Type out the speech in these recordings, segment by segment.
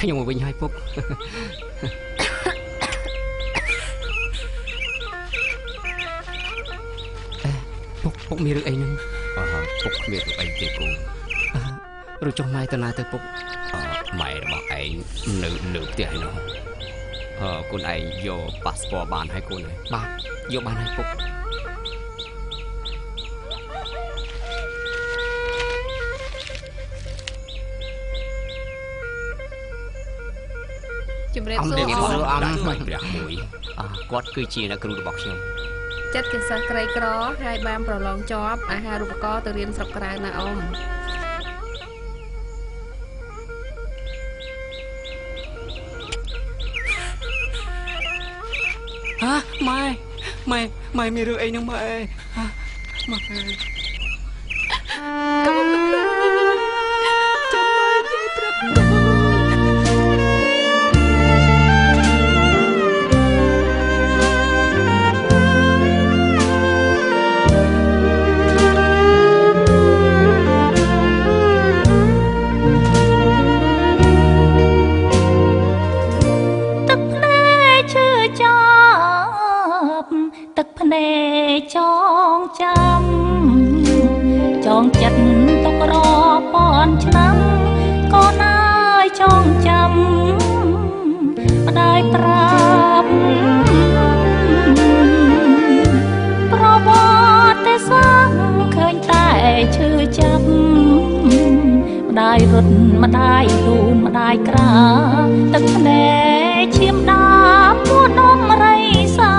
ខ្ញុំមកវិញហើយពុកពុកមានរឿងអីហ្នឹងពុកគ្មានរឿងអីទេគូឬចុះម៉ែទៅណាទៅពុកម៉ែរបស់ឯងនៅលើផ្ទះឯនោះកូនឯងយកប៉ាសពតបានហើយកូនបាទយកបានហើយពុកជំរាបសួរអំស្ដេចព្រះមួយគាត់គឺជាអ្នកគ្រូរបស់ខ្ញុំចិត្តជាសិស្សក្រីក្រហើយបានប្រឡងជាប់អាហារូបករណ៍ទៅរៀនស្រុកក្រៅណាអ៊ំម៉ែមានរឿងអីហ្នឹងម៉ែម៉ែចាំមកនិយាយប្រាប់ទឹកភ្នែកចងចាំចងចិត្តទុករពាន់ឆ្នាំកូនអើយចងចាំម្ដាយប្រាប់ប្រវត្តិសាស្ត្រឃើញតែឈឺចាប់ម្ដាយរត់ម្ដាយលូនម្ដាយក្រាទឹកភ្នែកឈាមដាបពួននំរៃសា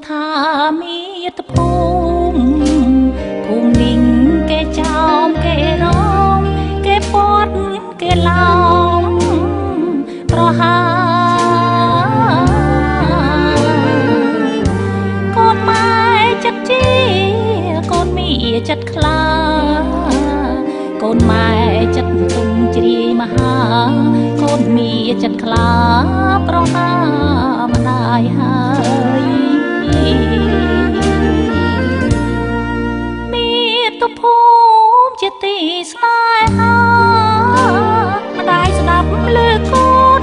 ថាមាតុភូមិភូមិនិងគេចោមគេរងគេពត់គេឡោមប្រហាកូនម៉ែចិត្តជាកូនមីចិត្តខ្លាកូនម៉ែចិត្តទុំជ្រាយមហាកូនមីចិត្តខ្លាប្រហាម្ដាយហើយមាតុភូមិជាទីស្នេហាម្ដាយស្ដាប់ឮកូន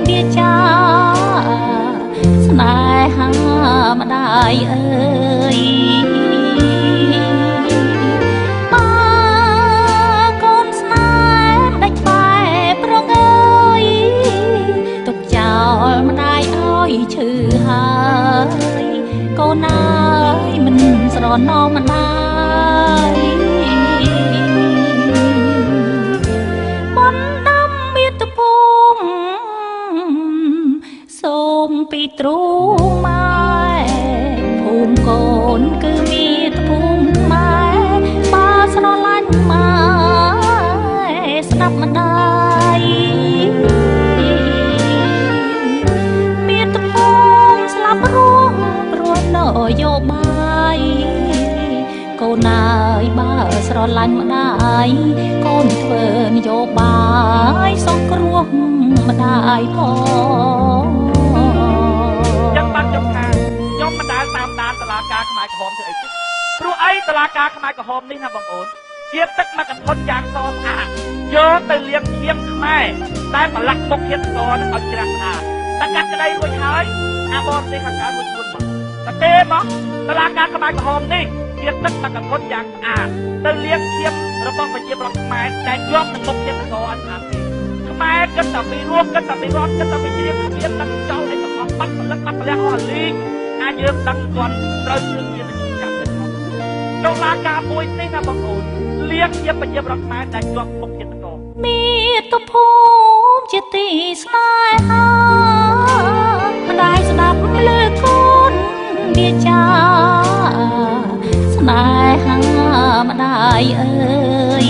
វាចាស្នេហាម្ដាយអើយកូនស្នេហ៍ម្ដេចបែបប្រងើយទុកចោលម្ដាយអើយឈឺហើយកូនអើយមិនស្រណោម្ដាយបណ្ដាំមាតុភូមិសូមពីទ្រូម៉ែភូមិកូនគឺមាតុភូមិម៉ែបើស្រឡាញ់ម៉ែស្ដាប់ម្ដាយមាតុភូមិស្លាប់រស់នយោបាយកូនអើយបើស្រឡាញ់ម្ដាយកូនធ្វើនយោបាយសង្គ្រោះម្ដាយផងចឹងបានខ្ញុំថាខ្ញុំមិនដែលតាមដានតុលាការខ្មែរក្រហមធ្វើអីទេព្រោះអីតុលាការខ្មែរក្រហមនេះណាបងប្អូនជាទឹកមកកន្ធុនយ៉ាងសស្អាតយកទៅលាបឈាមខ្មែរតែប្រឡាក់មុខធាតុស្ករនឹងឲ្យជ្រះស្អាតតែកាត់ក្តីរួចហើយអាបនទេខាងកើតមួយខ្លួនមកតែទេមកតុលាការខ្មែរក្រហមនេះជាទឹកមកកន្ធុនយ៉ាងស្អាតទៅលាងឈាមរបស់ប្រជាពលរដ្ឋខ្មែរដែលជាប់នឹងមុខធាតុស្ករអត់ស្អាតទេខ្មែរគិតតែពីរស់គិតតែពីរត់គិតតែពីជ្រាបជ្រាបទឹកចោលឲ្យទាំងអស់បាត់ផលិតបាត់ប្រលះអស់លីងអាចយើងដឹងគាត់ត្រូវគ្រឿងជាចាប់ទៅមកតុលាការមួយនេះណាបងប្អូនលាងជាប្រជាពលរដ្ឋខ្មែរដែលជាប់មុខធាតុស្ករមាតុភូមិជាទីស្នេហាម្ដាយស្ដាប់ឮកូនវាចាស្នេហាម្ដាយអើយ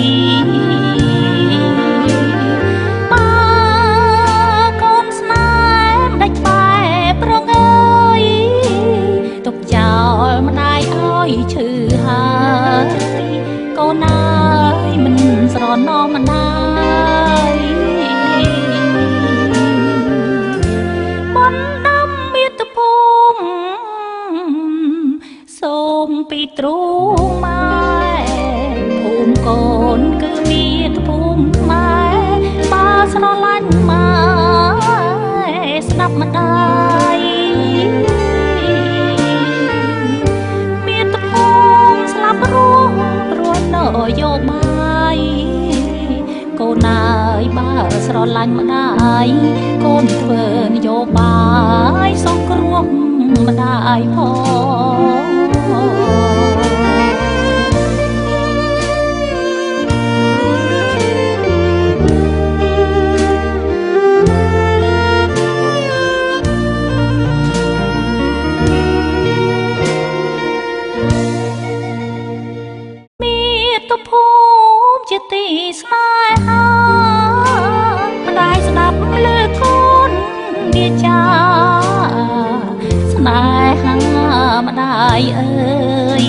កូនស្នេហ៍ម្ដេចបែបប្រងើយទុកចោលម្ដាយអើយឈឺហើយកូនអើយមិនស្រណោម្ដាយបណ្ ទ្រូងម៉ែភូមិកូនគឺមាតុភូមិខ្មែរបើស្រឡាញ់ម៉ែស្ដាប់ម្ដាយមាតុភូមិស្លាប់រស់ព្រោះនយោបាយកូនអើយបើស្រឡាញ់ម្ដាយកូនធ្វើនយោបាយសង្គ្រោះម្ដាយផងភូមិជាទីស្នេហាម្ដាយស្ដាប់លើកូនវាចាស្នេហាម្ដាយអើយ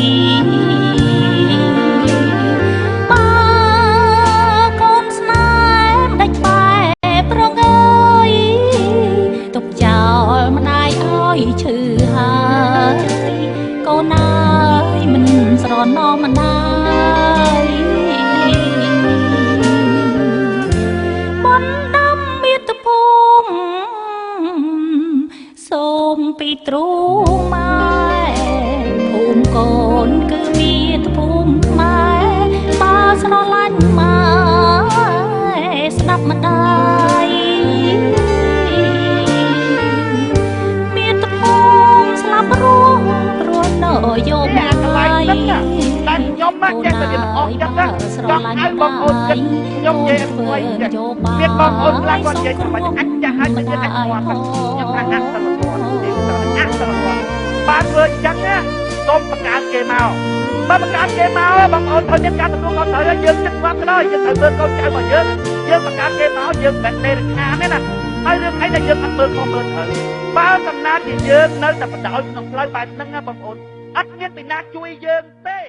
បើកូនស្នេហ៍មិនដាច់បែប្រងើយទុកចោលម្ដាយឲ្យឈឺហើយកូនអើយមិនស្រណោម្ដាយបណ្ដាំមាតុភូមិសូមពីទ្រូងម៉ែភូមិកូនគឺមាតុភូមិខ្មែរបើស្រឡាញ់ម៉ែស្ដាប់ម្ដាយមាតុភូមិស្លាប់រស់ព្រោះនយោបាយតែខ្ញុំមកចេះតែអស់ចិត្តណាចង់ឲ្យបងប្អូនចិត្តខ្ញុំនិយាយអ្វីមានបងប្អូនខ្លះគាត់និយាយថាអញចាស់ហើយទៅទៀតអញគាត់ខ្ញុំថាអញទៅគាត់និយាយថាអញទៅគាត់បានធ្វើអញ្ចឹងណាសូមបង្កើតគេមកបើបង្កើតគេមកបងប្អូនត្រូវមានការទទួលខុសត្រូវយើងចិត្តគាត់ទៅដល់យើងត្រូវមើលកូនចៅរបស់យើងបង្កើតគេមកយើងមិនទេរខានទេណាហើយរឿងអីដែលយើងអត់មើលខុសមើលត្រូវបើកំណត់ជាយើងនៅតែបដ ாய் ក្នុងផ្លូវបែបហ្នឹងណាបងប្អូនអត់មានពីណាជួយយើងទេ